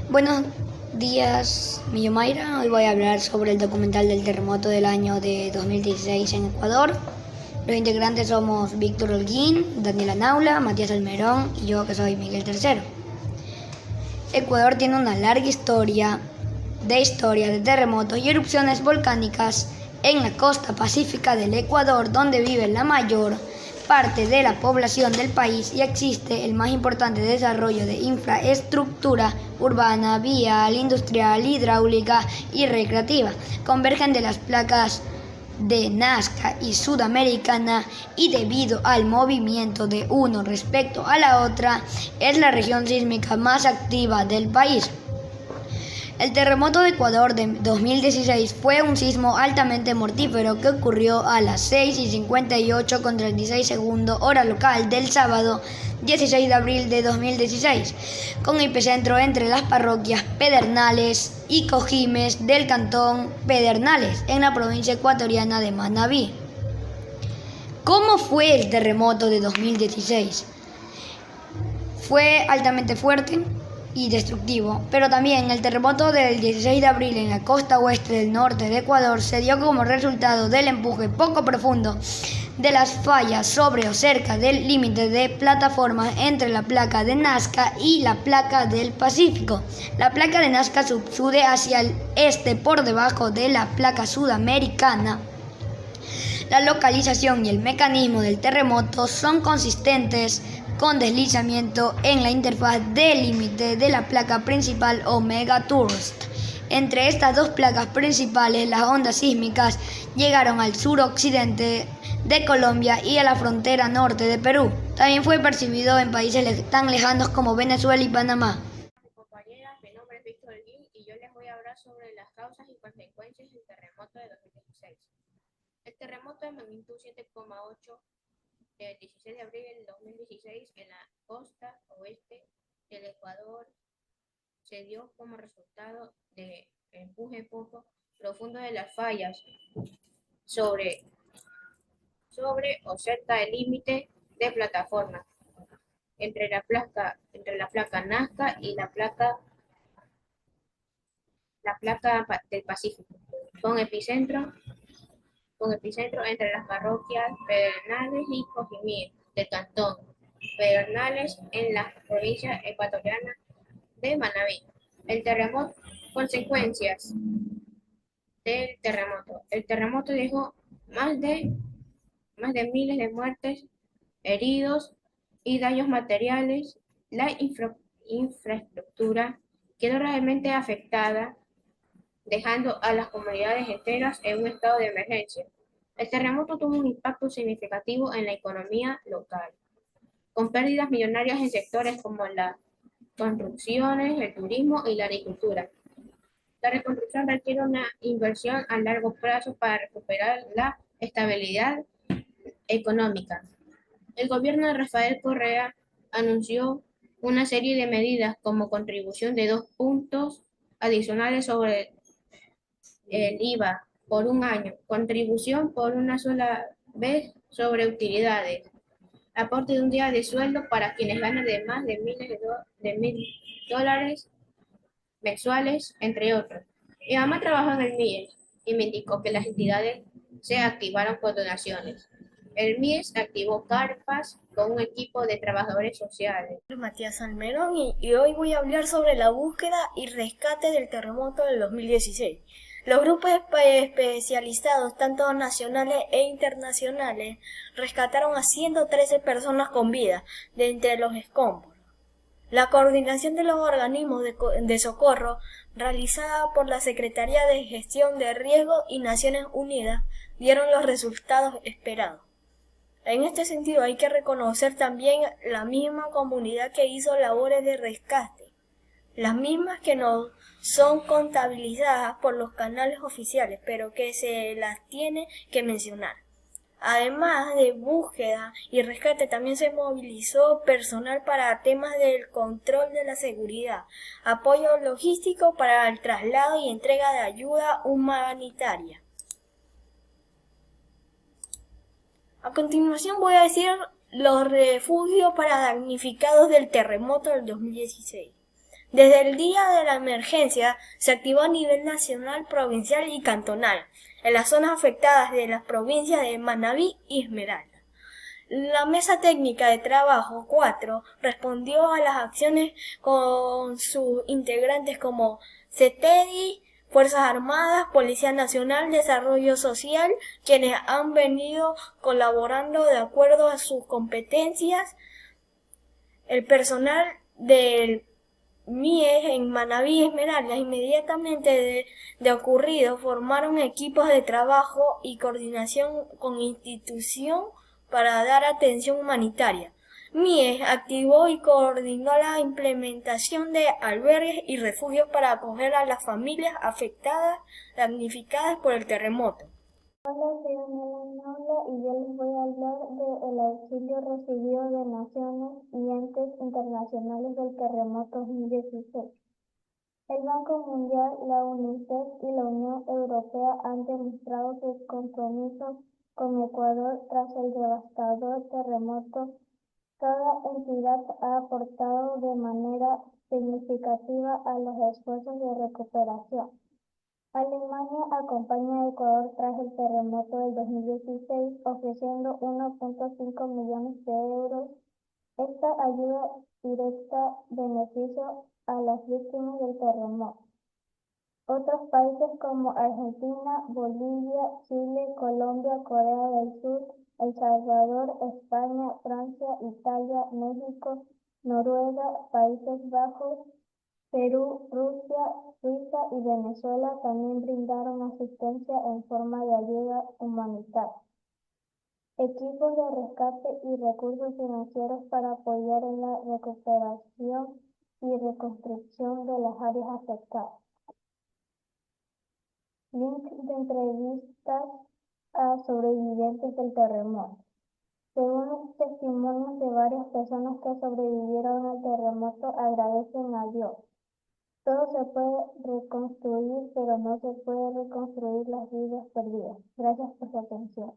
Buenos días, mi Mayra. Hoy voy a hablar sobre el documental del terremoto del año de 2016 en Ecuador. Los integrantes somos Víctor Holguín, Daniela Naula, Matías Almerón y yo, que soy Miguel III. Ecuador tiene una larga historia de terremotos y erupciones volcánicas en la costa pacífica del Ecuador, donde vive la mayor parte de la población del país y existe el más importante desarrollo de infraestructura urbana, vial, industrial, hidráulica y recreativa. Convergen de las placas de Nazca y Sudamericana, y debido al movimiento de uno respecto a la otra, es la región sísmica más activa del país. El terremoto de Ecuador de 2016 fue un sismo altamente mortífero que ocurrió a las 6:58:36 segundos hora local del sábado 16 de abril de 2016, con epicentro entre las parroquias Pedernales y Cojimes del cantón Pedernales, en la provincia ecuatoriana de Manabí. ¿Cómo fue el terremoto de 2016? Fue altamente fuerte y destructivo, pero también el terremoto del 16 de abril en la costa oeste del norte de Ecuador se dio como resultado del empuje poco profundo de las fallas sobre o cerca del límite de plataformas entre la placa de Nazca y la placa del Pacífico. La placa de Nazca subsude hacia el este por debajo de la placa sudamericana. La localización y el mecanismo del terremoto son consistentes con deslizamiento en la interfaz de límite de la placa principal o megaturst. Entre estas dos placas principales, las ondas sísmicas llegaron al suroccidente de Colombia y a la frontera norte de Perú. También fue percibido en países tan lejanos como Venezuela y Panamá. Compañeras, mi nombre es Víctor Holguín y yo les voy a hablar sobre las causas y consecuencias del terremoto de 2016. El terremoto de magnitud 7,8 del 16 de abril del 2016 en la costa oeste del Ecuador se dio como resultado de empuje poco profundo de las fallas sobre o cerca del límite de plataforma entre la placa Nazca y la placa del Pacífico, con epicentro entre las parroquias Pedernales y Cojimí del cantón Pedernales en la provincia ecuatoriana de Manabí. El terremoto, consecuencias del terremoto. El terremoto dejó más de miles de muertes, heridos y daños materiales. La infraestructura quedó realmente afectada, dejando a las comunidades enteras en un estado de emergencia. El terremoto tuvo un impacto significativo en la economía local, con pérdidas millonarias en sectores como las construcciones, el turismo y la agricultura. La reconstrucción requiere una inversión a largo plazo para recuperar la estabilidad económica. El gobierno de Rafael Correa anunció una serie de medidas como contribución de 2 puntos adicionales sobre el IVA por un año, contribución por una sola vez sobre utilidades, aporte de un día de sueldo para quienes ganan de más de $1.000 mensuales, entre otros. Mi mamá trabaja en el MIES y me indicó que las entidades se activaron con donaciones. El MIES activó carpas con un equipo de trabajadores sociales. Soy Matías Almerón y hoy voy a hablar sobre la búsqueda y rescate del terremoto del 2016. Los grupos especializados, tanto nacionales e internacionales, rescataron a 113 personas con vida de entre los escombros. La coordinación de los organismos de socorro, realizada por la Secretaría de Gestión de Riesgo y Naciones Unidas, dieron los resultados esperados. En este sentido hay que reconocer también la misma comunidad que hizo labores de rescate, las mismas que no son contabilizadas por los canales oficiales, pero que se las tiene que mencionar. Además de búsqueda y rescate, también se movilizó personal para temas del control de la seguridad, apoyo logístico para el traslado y entrega de ayuda humanitaria. A continuación voy a decir los refugios para damnificados del terremoto del 2016. Desde el día de la emergencia se activó a nivel nacional, provincial y cantonal en las zonas afectadas de las provincias de Manabí y Esmeralda. La Mesa Técnica de Trabajo 4 respondió a las acciones con sus integrantes como CETEDI, Fuerzas Armadas, Policía Nacional, Desarrollo Social, quienes han venido colaborando de acuerdo a sus competencias. El personal del MIE en Manabí y Esmeralda, inmediatamente de ocurrido, formaron equipos de trabajo y coordinación con institución para dar atención humanitaria. MIE activó y coordinó la implementación de albergues y refugios para acoger a las familias afectadas, damnificadas por el terremoto. Hola, soy Daniela Naula y yo les voy a hablar del auxilio recibido de naciones y entes internacionales del terremoto 2016. El Banco Mundial, la UNICEF y la Unión Europea han demostrado sus compromisos con Ecuador tras el devastador terremoto. Cada entidad ha aportado de manera significativa a los esfuerzos de recuperación. Alemania acompaña a Ecuador tras el terremoto del 2016, ofreciendo 1.5 millones de euros. Esta ayuda directa beneficia a las víctimas del terremoto. Otros países como Argentina, Bolivia, Chile, Colombia, Corea del Sur, El Salvador, España, Francia, Italia, México, Noruega, Países Bajos, Perú, Rusia, Suiza y Venezuela también brindaron asistencia en forma de ayuda humanitaria, equipos de rescate y recursos financieros para apoyar en la recuperación y reconstrucción de las áreas afectadas. Link de entrevistas a sobrevivientes del terremoto. Según los testimonios de varias personas que sobrevivieron al terremoto, agradecen a Dios. Todo se puede reconstruir, pero no se puede reconstruir las vidas perdidas. Gracias por su atención.